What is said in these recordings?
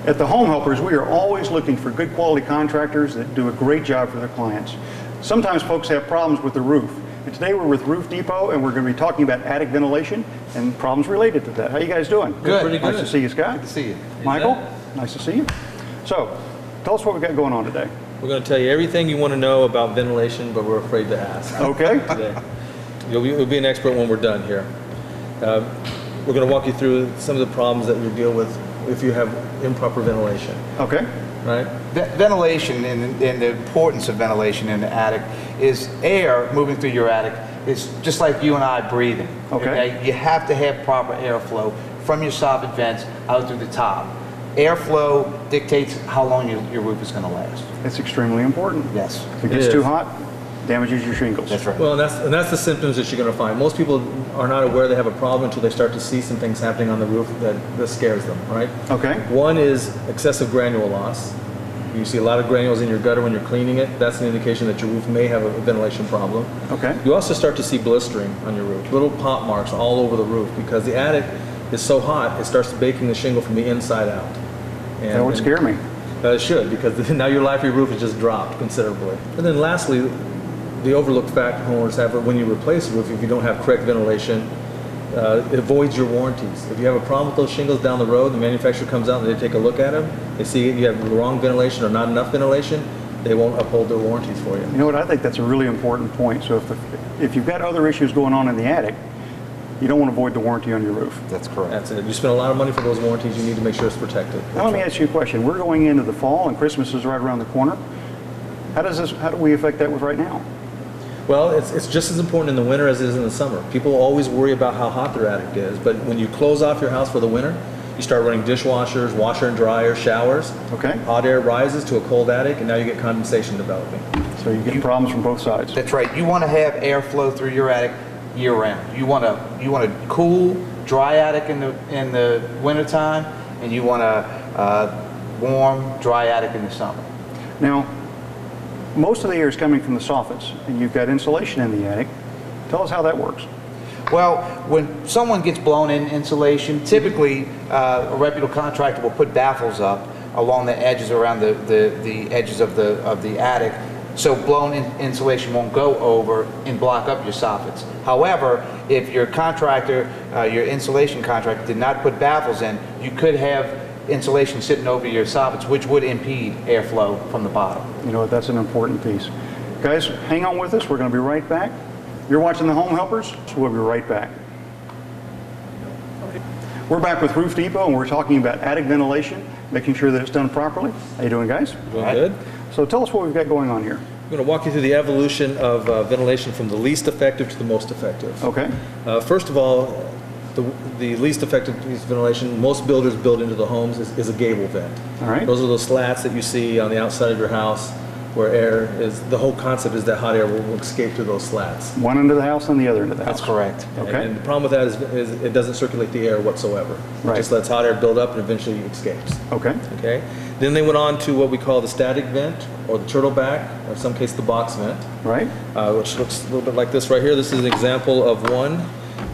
At the Home Helpers, we are always looking for good quality contractors that do a great job for their clients. Sometimes folks have problems with the roof. And today we're with Roof Depot, and we're going to be talking about attic ventilation and problems related to that. How you guys doing? Good. Pretty good. Nice to see you, Scott. Good to see you. Michael, nice to see you. So, tell us what we got going on today. We're going to tell you everything you want to know about ventilation, but we're afraid to ask Okay? today. You'll be an expert when we're done here. We're going to walk you through some of the problems that we deal with if you have improper ventilation, Okay. right? Ventilation and the importance of ventilation in the attic is air moving through your attic is just like you and I breathing. Okay. You have to have proper airflow from your soffit vents out through the top. Airflow dictates how long your roof is going to last. It's extremely important. Yes. If it It gets is. too hot, damages your shingles. That's right. Well, and that's the symptoms that you're going to find. Most people are not aware they have a problem until they start to see some things happening on the roof that scares them, right? Okay. One is excessive granule loss. You see a lot of granules in your gutter when you're cleaning it. That's an indication that your roof may have a ventilation problem. Okay. You also start to see blistering on your roof, little pop marks all over the roof because the attic is so hot, it starts baking the shingle from the inside out. And, That would scare me. It should, because now your life of your roof has just dropped considerably. And then lastly, the overlooked fact homeowners have when you replace a roof, if you don't have correct ventilation, it avoids your warranties. If you have a problem with those shingles down the road, the manufacturer comes out and they take a look at them, they see you have the wrong ventilation or not enough ventilation, they won't uphold their warranties for you. You know what? I think that's a really important point. So if you've got other issues going on in the attic, you don't want to void the warranty on your roof. That's correct. That's it. You spend a lot of money for those warranties, you need to make sure it's protected. Now let me ask you a question. We're going into the fall and Christmas is right around the corner. How do we affect that with right now? Well, it's just as important in the winter as it is in the summer. People always worry about how hot their attic is, but when you close off your house for the winter, you start running dishwashers, washer and dryer, showers. Okay. Hot air rises to a cold attic, and now you get condensation developing. So you get problems from both sides. That's right. You want to have airflow through your attic year round. You want a cool, dry attic in the wintertime, and you want a warm, dry attic in the summer. Now, most of the air is coming from the soffits, and you've got insulation in the attic. Tell us how that works. Well, when someone gets blown in insulation, typically a reputable contractor will put baffles up along the edges around the edges of the attic, so blown insulation won't go over and block up your soffits. However, if your contractor, your insulation contractor, did not put baffles in, you could have insulation sitting over your soffits, which would impede airflow from the bottom. You know what? That's an important piece. Guys, hang on with us. We're going to be right back. You're watching The Home Helpers, so we'll be right back. We're back with Roof Depot, and we're talking about attic ventilation, making sure that it's done properly. How you doing, guys? Doing good? So tell us what we've got going on here. I'm going to walk you through the evolution of ventilation from the least effective to the most effective. Okay. First of all, the least effective piece of ventilation most builders build into the homes is a gable vent. All right. Those are those slats that you see on the outside of your house where air is, the whole concept is that hot air will escape through those slats. One end of the house and the other end of the house. That's correct. Okay. And the problem with that is it doesn't circulate the air whatsoever. Right. It just lets hot air build up and eventually escapes. Okay. Okay. Then they went on to what we call the static vent, or the turtleback, or in some case the box vent, Right. which looks a little bit like this right here. This is an example of one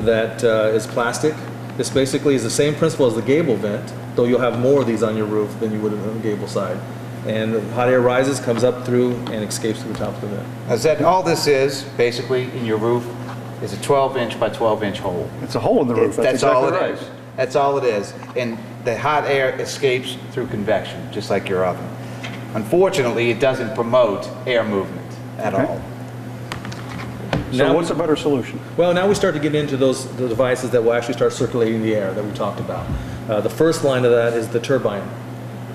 that is plastic. This basically is the same principle as the gable vent, though you'll have more of these on your roof than you would on the gable side. And the hot air rises, comes up through, and escapes through the top of the vent. As that, all this is, basically, in your roof, is a 12-inch by 12-inch hole. It's a hole in the roof. That's all exactly it right. is. That's all it is. And the hot air escapes through convection, just like your oven. Unfortunately, it doesn't promote air movement at Okay. all. So Now- what's a better solution? Well, now we start to get into the devices that will actually start circulating the air that we talked about. The first line of that is the turbine,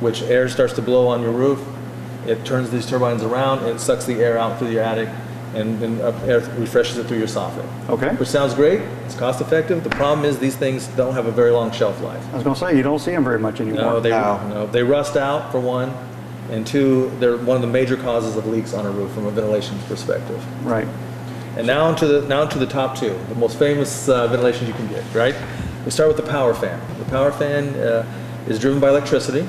which air starts to blow on your roof. It turns these turbines around, and it sucks the air out through the attic, and then air refreshes it through your soffit. Okay. Which sounds great. It's cost effective. The problem is these things don't have a very long shelf life. I was going to say, you don't see them very much anymore. No, they rust out, for one, and two, they're one of the major causes of leaks on a roof from a ventilation perspective. Right. And now into the top two, the most famous ventilation you can get, right? We start with the power fan. The power fan is driven by electricity,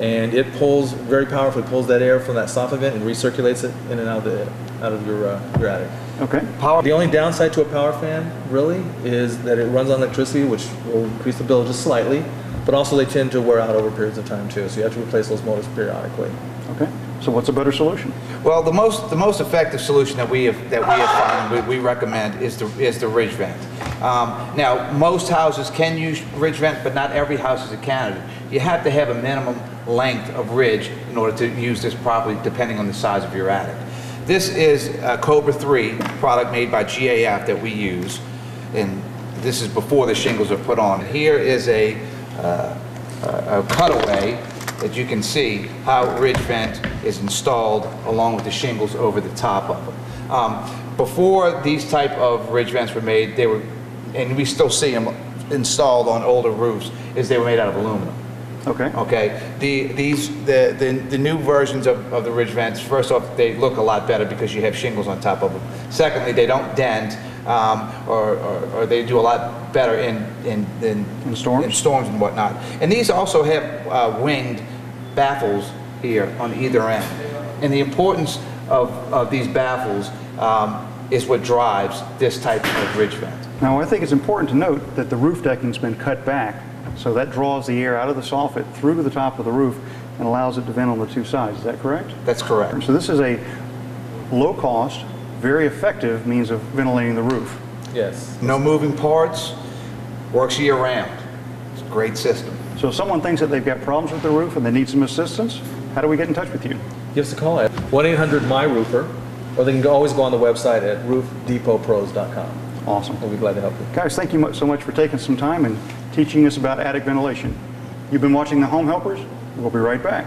and it pulls very powerfully, pulls that air from that soffit vent and recirculates it in and out of your attic. Okay. The only downside to a power fan, really, is that it runs on electricity, which will increase the bill just slightly. But also they tend to wear out over periods of time too, so you have to replace those motors periodically. Okay, so what's a better solution? Well, the most effective solution that we have found, we recommend, is the ridge vent. Now, most houses can use ridge vent, but not every house is a candidate. You have to have a minimum length of ridge in order to use this properly, depending on the size of your attic. This is a Cobra 3 product made by GAF that we use, and this is before the shingles are put on. Here is a cutaway that you can see how ridge vent is installed along with the shingles over the top of them. Before these type of ridge vents were made, they were, and we still see them installed on older roofs, is they were made out of aluminum. Okay. Okay, the new versions of the ridge vents, first off, they look a lot better because you have shingles on top of them. Secondly, they don't dent, or they do a lot better in storms? in storms and whatnot. And these also have winged baffles here on either end. And the importance of these baffles is what drives this type of ridge vent. Now, I think it's important to note that the roof decking's been cut back, so that draws the air out of the soffit through to the top of the roof and allows it to vent on the two sides. Is that correct? That's correct. So this is a low-cost, very effective means of ventilating the roof. Yes. No moving parts, works year-round. It's a great system. So if someone thinks that they've got problems with their roof and they need some assistance, how do we get in touch with you? Give us a call at 1-800-MY-ROOFER, or they can always go on the website at roofdepotpros.com. Awesome. We'll be glad to help you. Guys, thank you so much for taking some time and teaching us about attic ventilation. You've been watching The Home Helpers. We'll be right back.